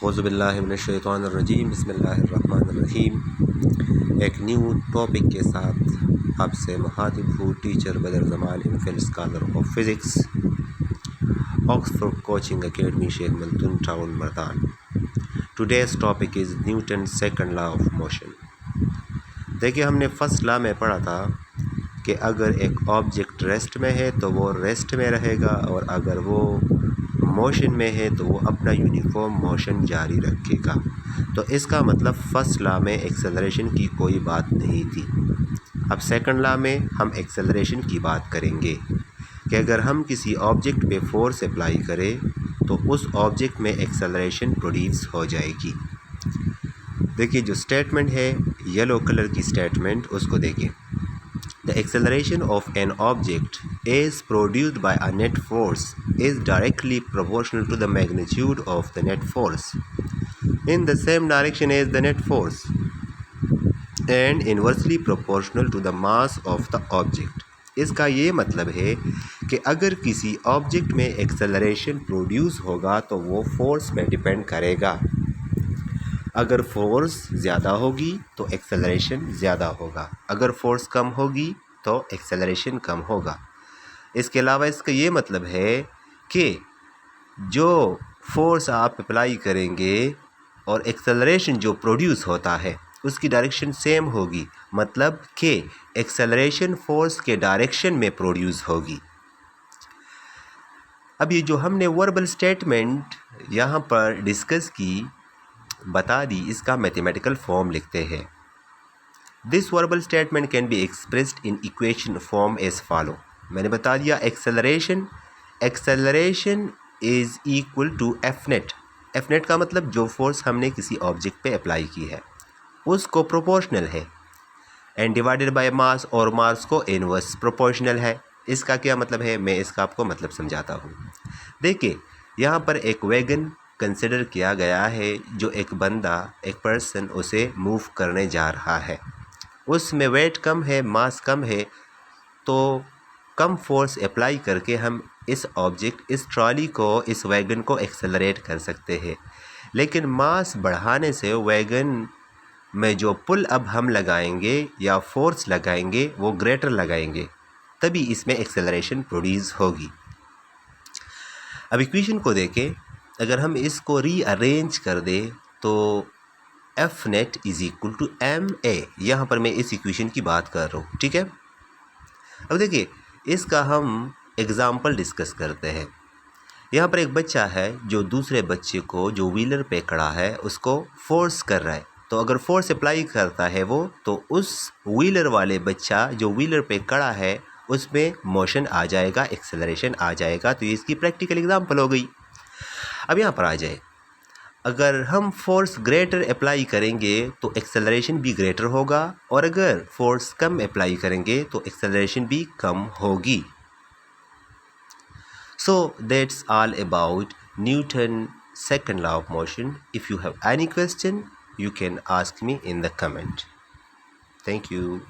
औज़ुबिल्लाहिमिनश्शैतानिर्रजीम बिस्मिल्लाहिर्रहमानिर्रहीम। एक new topic के साथ आपसे मुखातिब हूँ, teacher Badar Zaman MPhil scholar of physics, Oxford coaching academy, Sheikh Maltoon town, Mardan. Today's topic is Newton second law of motion. देखिए, हमने फर्स्ट लॉ में पढ़ा था कि अगर एक ऑब्जेक्ट रेस्ट में है तो वो रेस्ट में रहेगा, और अगर वो मोशन में है तो वो अपना यूनिफॉर्म मोशन जारी रखेगा। तो इसका मतलब फर्स्ट लॉ में एक्सेलरेशन की कोई बात नहीं थी। अब सेकंड लॉ में हम एक्सेलरेशन की बात करेंगे कि अगर हम किसी ऑब्जेक्ट पे फोर्स अप्लाई करें तो उस ऑब्जेक्ट में एक्सेलरेशन प्रोड्यूस हो जाएगी। देखिए, जो स्टेटमेंट है येलो कलर की स्टेटमेंट, उसको देखिए। The acceleration of an object is produced by a net force is directly proportional to the magnitude of the net force in the same direction as the net force and inversely proportional to the mass of the object। इसका ये मतलब है कि अगर किसी object में acceleration produce होगा तो वो फोर्स पे डिपेंड करेगा। अगर फोर्स ज़्यादा होगी तो एक्सेलरेशन ज़्यादा होगा, अगर फोर्स कम होगी तो एक्सेलरेशन कम होगा। इसके अलावा इसका ये मतलब है कि जो फोर्स आप अप्लाई करेंगे और एक्सेलरेशन जो प्रोड्यूस होता है उसकी डायरेक्शन सेम होगी, मतलब कि एक्सेलरेशन फोर्स के डायरेक्शन में प्रोड्यूस होगी। अब ये जो हमने वर्बल स्टेटमेंट यहाँ पर डिस्कस की, बता दी, इसका मैथमेटिकल फॉर्म लिखते हैं। This verbal statement can be expressed in equation form as follow. मैंने बता दिया acceleration is equal to F net. F net का मतलब जो फोर्स हमने किसी ऑब्जेक्ट पे अप्लाई की है उसको प्रोपोर्शनल है, एंड डिवाइडेड बाय मास, और मास को इनवर्स प्रोपोर्शनल है। इसका क्या मतलब है, मैं इसका आपको मतलब समझाता हूँ। देखिए, यहाँ पर एक वैगन कंसिडर किया गया है, जो एक बंदा, एक पर्सन उसे मूव करने जा रहा है। उसमें वेट कम है, मास कम है, तो कम फोर्स अप्लाई करके हम इस ऑब्जेक्ट, इस ट्रॉली को, इस वैगन को एक्सेलरेट कर सकते हैं। लेकिन मास बढ़ाने से वैगन में जो पुल अब हम लगाएंगे या फोर्स लगाएंगे वो ग्रेटर लगाएंगे, तभी इसमें एक्सेलरेशन प्रोड्यूस होगी। अब इक्वेशन को देखें, अगर हम इसको रीअरेंज कर दें तो F net is equal to M A. यहाँ पर मैं इस इक्वेशन की बात कर रहा हूँ, ठीक है। अब देखिए, इसका हम एग्ज़ाम्पल डिस्कस करते हैं। यहाँ पर एक बच्चा है जो दूसरे बच्चे को, जो व्हीलर पे खड़ा है, उसको फोर्स कर रहा है। तो अगर फोर्स अप्लाई करता है वो, तो उस व्हीलर वाले बच्चा जो व्हीलर पे खड़ा है उसमें मोशन आ जाएगा, एक्सेलरेशन आ जाएगा। तो ये इसकी प्रैक्टिकल एग्जांपल हो गई। अब यहाँ पर आ जाए, अगर हम फोर्स ग्रेटर अप्लाई करेंगे तो एक्सेलरेशन भी ग्रेटर होगा, और अगर फोर्स कम अप्लाई करेंगे तो एक्सेलरेशन भी कम होगी। So that's all about Newton second law of motion. If you have any question, you can ask me in the comment. Thank you.